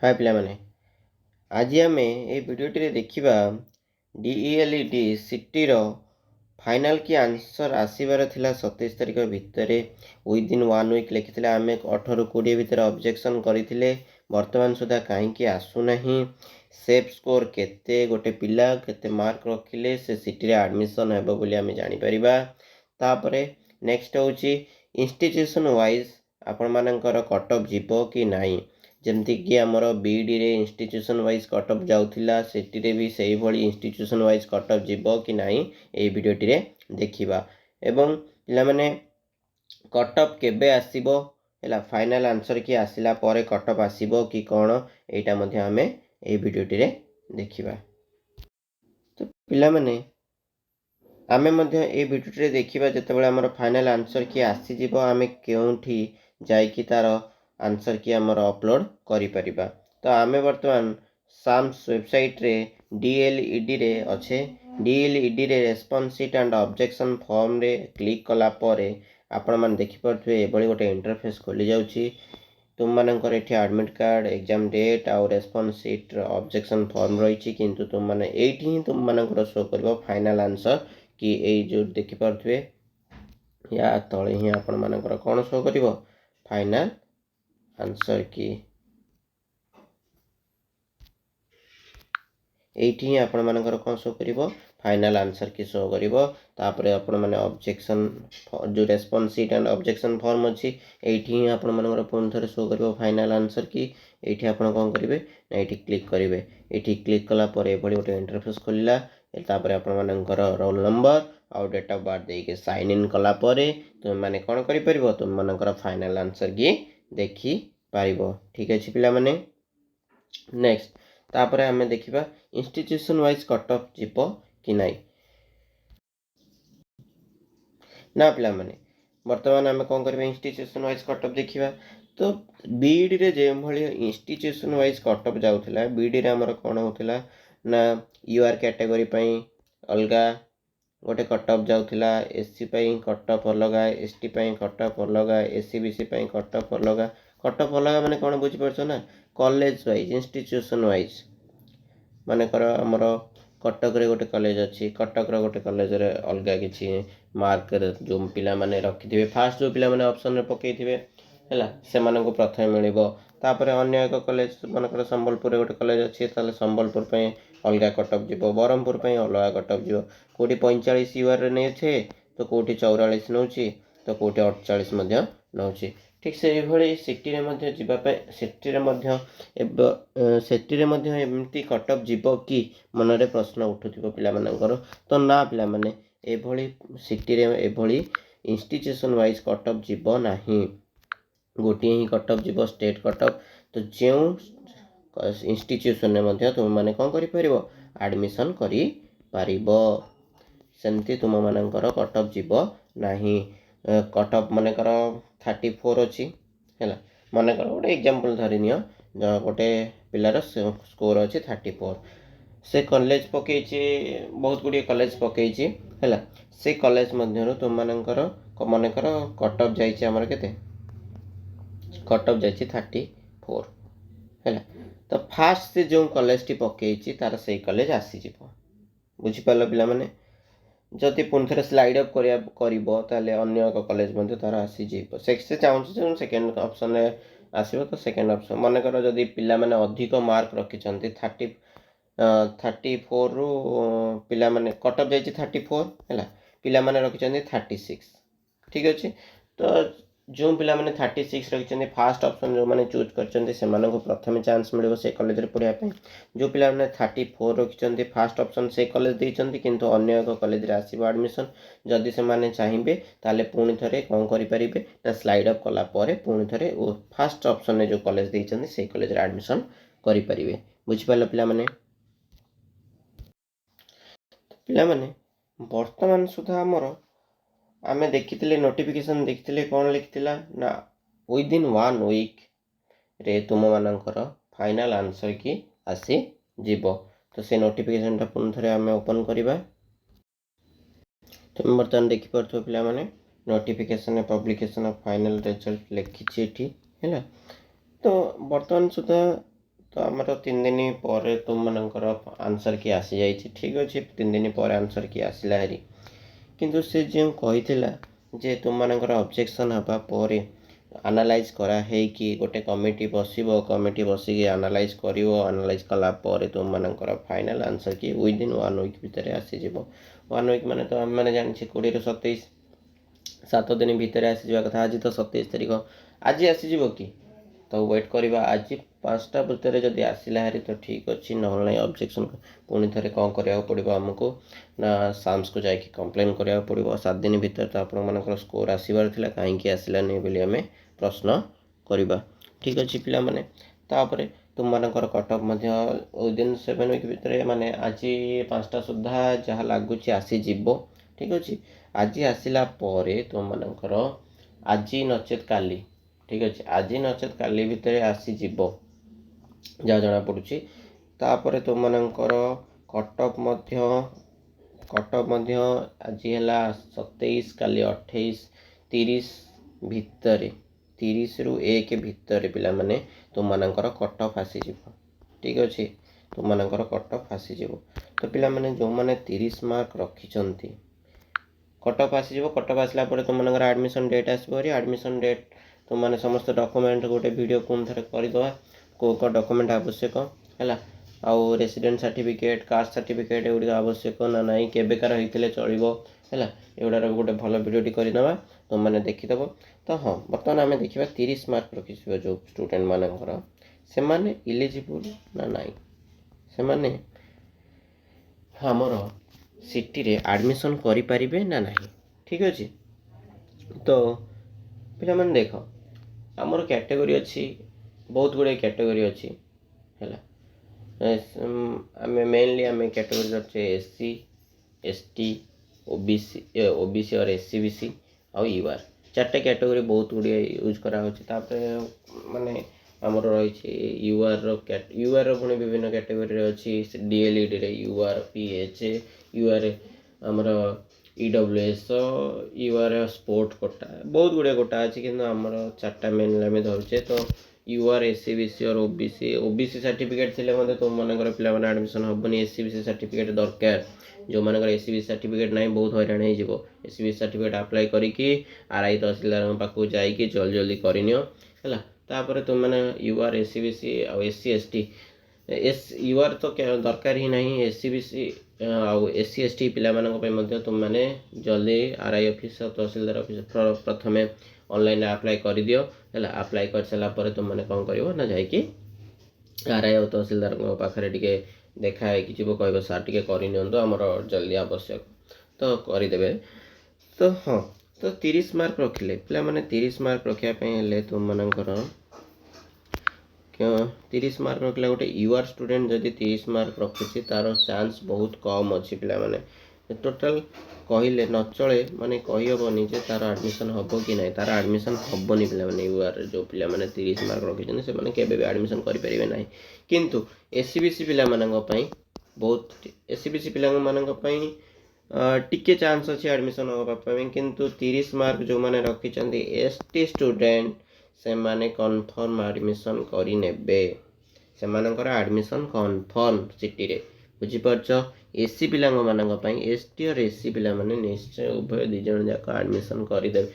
हाय पिलामाने आज आम ये भिडियोटी देखा DELED सिटी रो फाइनल की आंसर आसबार थिला 27 तारिख भितर विदिन 1 वीक लिखी आम 18-20 भितर ऑब्जेक्शन करते वर्तमान सुधा कहीं आसुना सेफ स्कोर केते गोटे पिला केते मार्क रखिले से सिटी रे एडमिशन हेबो बोली आम जानि परिबा। तापरे नेक्स्ट होची इंस्टीट्यूशन वाइज आपण मानकर कट ऑफ जीवो कि नाही जमती कि आमर बीडी रे इंस्टीट्यूशन वाइज कट ऑफ जाउथिला सेटी रे भी सही भली इंस्टीट्यूशन वाइज कट ऑफ जीवो कि नाही ए वीडियोटी रे देखिबा एवं पिला माने कट ऑफ केबे आसीबो हैला फाइनल आंसर कि आसिला परे कट ऑफ आसीबो कि कोन एटा मध्ये हमें ए वीडियोटी रे देखिबा। तो पिला माने आमे मध्ये ए वीडियोटी रे देखिबा जतेबेले हमर फाइनल आंसर कि आसी जीवो आमे केउठी जाई कि तार आंसर कि हमर अपलोड करि परिबा। तो आमे वर्तमान साम्स वेबसाइट रे DLED रे अच्छे DLED रे response sheet and objection form रे क्लिक कला परे आपण मान देखि परथुए एबळी गोटे इंटरफेस खोली जाउची। तुम मानकर एठी एडमिट कार्ड एग्जाम डेट आउ रेस्पॉन्स शीट ऑब्जेक्शन फॉर्म रही किंतु तुम माने एठी ही तुम मानकर शो करबो फाइनल आंसर कि ए जो देखि परथुए या तळे ही आपण मानकर कोन शो करबो फाइनल आंसर की एठी ही आपण मानकर कोन शो करबो फाइनल आंसर की शो करबो। तापरे आपण माने ऑब्जेक्शन जो response sheet and objection form अछि एठी ही आपण मानकर पुन थरे शो करबो फाइनल आंसर की एठी आपण कोन करिवे ना एठी क्लिक करिवे। एठी क्लिक कला परे एभली गोटे इंटरफेस खोलिला तापरे आपण मानकर रोल नंबर आउ डेट ऑफ बर्थ देके साइन इन कला परे तुम माने कोन करि परिबो तुम मानकर फाइनल आंसर की देखि पारिबो। ठीक अछि पिला माने नेक्स्ट तापरे हमें देखिबा इंस्टीट्यूशन वाइज कट ऑफ जीवो कि नाही ना पिला माने वर्तमान आम कौन करें इंस्टीट्यूशन वाइज कट ऑफ देखा। तो बीडी रे जे भली इंस्टीट्यूशन वाइज कट ऑफ जाउथिला बीडी रे हमर कोन होथिला ना यूआर कैटेगरी पई अलगा गोटे कट ऑफ जाउथिला एससी पई कट ऑफ अलगा एसटी पई कट ऑफ अलगा एससीबीसी पई कट ऑफ अलगा माने कोन बुझी परछो ना कॉलेज वाइज इंस्टीट्यूशन वाइज माने कर हमर कटक रे गोटे कॉलेज अच्छी कटक रो गोटे कॉलेज रे अलगा किछि मार्क जो पिला माने रखिथिबे फास्ट जो पिला माने ऑप्शन रे पकेइथिबे हैला से माने को प्रथम मिलिबो। तापरे अन्य एक कॉलेज मानकर संबलपुर रे गोटे कॉलेज अच्छी ताले संबलपुर पई अलगा कट ऑफ जीवो बरहमपुर पई अलगा कट ऑफ जीवो कोठी 45 यूआर रे नै छे तो कोठी 44 नउची तो कोठी 48 मध्ये नउची। ठीक से भली सिटी रे मध्ये जीवा पे सिटी रे मध्ये सिटी रे मध्ये एमती कट ऑफ जीवो कि मनरे प्रश्न उठुथिबो पिला मानकर। तो ना पिला माने एभली सिटी रे एभली इंस्टीट्यूशन वाइज कट ऑफ जीवो नाही गोटी ही कट ऑफ जीवो स्टेट कट ऑफ। तो जेउ इंस्टीट्यूशन ने मध्ये तुम माने कोन करि परिबो एडमिशन करि परिबो सेमती तुम मानकर कट ऑफ जीवो नाही। कट ऑफ माने कर 34 अछि हैला माने कर गोटे एग्जांपल धरि नियो गोटे पिलार स्कोर अछि 34 से कॉलेज पकेछि बहुत गुडी कॉलेज पकेछि हैला से कॉलेज मध्यरु तुम मानकर माने कर कट ऑफ जाइछि हमर केते कट ऑफ जाइछि 34 हैला। तो फास्ट से जो कॉलेज टी पकेछि तार से कॉलेज आसी जिवो बुझि पालो पिला माने जति पुन थरे स्लाइड अप करिवो ताले अन्य एक कॉलेज मध्ये तार आसी जिवो से चाहूँ जे सेकंड ऑप्शन रे आसीबो तो सेकंड ऑप्शन माने कर जदि पिला माने अधिक मार्क रखिचंती 34 रु पिला माने कट ऑफ जाइछि 34 हैला पिला माने रखिचंती 36 ठीक अछि। तो जो पिला माने 36 रखिचंती फास्ट ऑप्शन जो माने चूज करचंती से माने को प्रथम चांस मिलिबो से कॉलेज रे पढिया पे जो पिला माने 34 रखिचंती फास्ट ऑप्शन से कॉलेज देइचंती किंतु अन्य एक कॉलेज रे आसीबो एडमिशन जदि से माने चाहिबे ताले पुणी थरे कोन करि परिबे ना स्लाइड अप कला परे पुणी थरे ओ फास्ट ऑप्शन ने जो कॉलेज देइचंती से कॉलेज रे एडमिशन करि परिबे बुझि पालो पिला माने। पिला माने वर्तमान सुधा हमर आमे देखिथिले नोटिफिकेशन देखिथिले कोन लिखिथिला ना विदिन 1 वीक रे तुम मानकर फाइनल आंसर की आसी जीवो। तो से नोटिफिकेशन टा पुन थरे आमे ओपन करिबा तुम बर्तन देखि परथो पिला माने notification publication of final result लिखिछि एठी हैला। तो वर्तमान सुधा तो आमर 3 दिन पर तुम मनकर आंसर की आसी जाइए ठीक अच्छे 3 दिन पर आंसर की आसला हारी किंतु से जो कही जे तुम मनकर ऑब्जेक्शन हवा पर एनालाइज करा है कि गोटे कमिटी बसिबो कमिटी बसिकी एनालाइज करिवो एनालाइज कला पर तुम मनकर फाइनल आंसर की विदिन 1 वीक भितर आसीजिवो 1 वीक माने तो आम मैंने जानी 20 ରୁ 27 7 दिन भितर आसीजा कथा आज तो 27 तारिख आज आसीजिवो कि तो वेट करवा आज 5टा भितर जदि आसला हारी तो ठीक अच्छे ना ऑब्जेक्शन पुणी थे कौन करा पड़ो आमको ना साम्स को जाकि कंप्लेन करा पड़ो 7 दिन भितर तो आप स्कोर आसबार था कहीं आसलानी बोली आम प्रश्न करवा ठीक अच्छे पिला माने तापर तुम मनकर कटअप विदिन 7 वीक भितर माने आज 5टा सुधा जहाँ लगुच आसीज ठीक अच्छे आज आसला तुम मनकर आज नचेत काली ठीक अच्छे आज नचेत काली भितर आसीज जहाँ जना पड़ुची तापर तुम मनकर कटअप आज है 27 काली 28 30 भितर 30 ରୁ 1 भितर पिला माने तुम मनकर कटअप आसीज ठीक अच्छे तुम मनकर कटअप आसीज तो पिला माने जो माने 30 मार्क रखिंट कटअप आसीज कटअप आसला तुम मनकर एडमिशन डेट आसो एडमिशन डेट तुम मैंने समस्त डॉक्यूमेंट गोटे वीडियो पुणी थे करदे को डॉक्यूमेंट आवश्यक है आउ रेसिडेंट सर्टिफिकेट कास्ट सर्टिफिकेट एगुड़ी आवश्यक ना ना केबेकार होते चलो है एगुड़ार गोटे भल वीडियो करदे तुम मैंने देखीदेव तो हाँ बर्तमान आम देखा 30 मार्क रखी जो स्टूडेंट मानकर से माने इलिजिबल ना नाई से माने हमर सिटी रे एडमिशन करें ना नहीं ठीक अच्छे तो पिला माने देख आमर कैटेगरी अच्छी बहुत गुड़े कैटेगरी अच्छी है आम मेनली आम कैटेगरी अच्छे एससी एसटी ओबीसी और एससीबीसी आउ यूआर 4टे कैटेगरी बहुत गुड़े यूज करा माने आमर रही यूआर पुणी विभिन्न कैटेगरी अच्छी डीएलईडी रे यूआर पीएच यूआर आमर ईडब्ल्यूएस यूआर स्पोर्ट कोटा बहुत गुड़े कोटा अच्छी कि आमर 4टा मेन आम धरुचे तो यूआर एससीबीसी और ओबीसी सर्टिफिकेट थे तुम मनकर पिला एडमिशन हेनी एससीबीसी सर्टिफिकेट दरकार जो मनकर एससीबीसी सर्टिफिकेट ना बहुत हैरान हो एससीबीसी सर्टिफिकेट अप्लाई करी आरआई तहसीलदार पाखु जाकि जल्दी करनियो है तापर तुम मैंने यूआर एससीबीसी आ एससी एसटी यूआर तो दरकार ही नहीं एससीबीसी आउ एससी एसटी पिला तुम मैंने जल्दी आरआई ऑफिस तहसीलदार ऑफिस प्रथम ऑनलाइन अप्लाई कर दियो है अप्लाई कर सारापर तुम मैंने कौन कर ना जाकि आरआई और तहसीलदार पाखे टे देखा है कि कह सार टे कर आमर जल्दी आवश्यक तो करदे तो हाँ तो 30 मार्क रखिले पिला माने 30 मार्क रखापी तुम मनकर 30 मार्क रखला गोटे यूआर स्टूडेंट जदि 30 मार्क रखुची तार चांस बहुत कम अच्छी पिला माने टोटाल कहले न चले माने कही हेनी जे तार एडमिशन हम कि ना तार एडमिशन हेनी पे यूआर जो पिला माने 30 मार्क रखी से केबे भी एडमिशन करें ना किंतु एससीबीसी पिला बहुत एससीबीसी पिला टिके चांस अच्छे एडमिशन हाँपाई किंतु 30 मार्क जो मैंने रखिंट एसटी स्टूडेंट से माने कन्फर्म एडमिशन करें से एडमिशन कन्फर्म सिटी रे बुझीपारच एससी पिला एसटी और एससी पिला निश्चय उभय दिज जाक एडमिशन करदे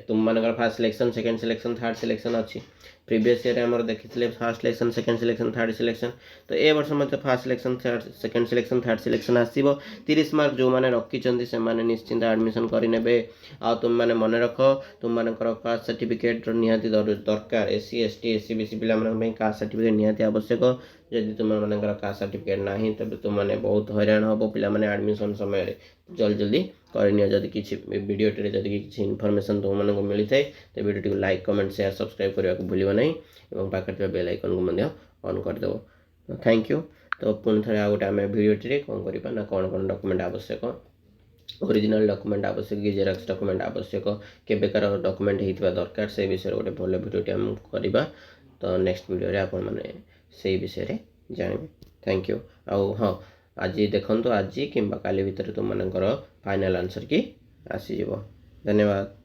तुम मानकर fast selection second selection third selection अच्छी प्रीवियस ईयर आम देखी fast selection second selection third selection तो ए वर्ष मत fast selection second selection third selection आसो 30 मार्क जो मैंने रखिंट से निश्चिंत एडमिशन करें आ तुम मैंने मन रख तुम मानकर कास्ट सर्टिफिकेट निहाती दरकार एससी एसटी एससीबीसी पिला कास्ट सर्टिफिकेट निहाती आवश्यक जदि तुम मानकर कास्ट सर्टिफिकेट ना तब तुम मैंने बहुत हैरान हम पे एडमिशन समय जल्दी करनी जदि किसी वीडियो जदि किसी इनफॉरमेशन तुम मानक मिली थाए तो वीडियो को लाइक कमेंट शेयर सब्सक्राइब करने को भूल नहीं और पाखे बेल आइकन को ऑन करदेव थैंक यू तो पुणी थे आ गए आम वीडियो कौन करवा ना कौन कौन डॉक्यूमेंट आवश्यक ओरिजिनल डॉक्यूमेंट आवश्यक कि जेरॉक्स डॉक्यूमेंट आवश्यक केबेकार डॉक्यूमेंट होता दरकार से विषय गोटे भल वीडियो आम करवा तो नेक्स्ट वीडियो आप से विषय जानवे थैंक यू आउ हाँ आज देखो आज कि काली भितर तुम मनकर फाइनल आंसर की आसीज धन्यवाद।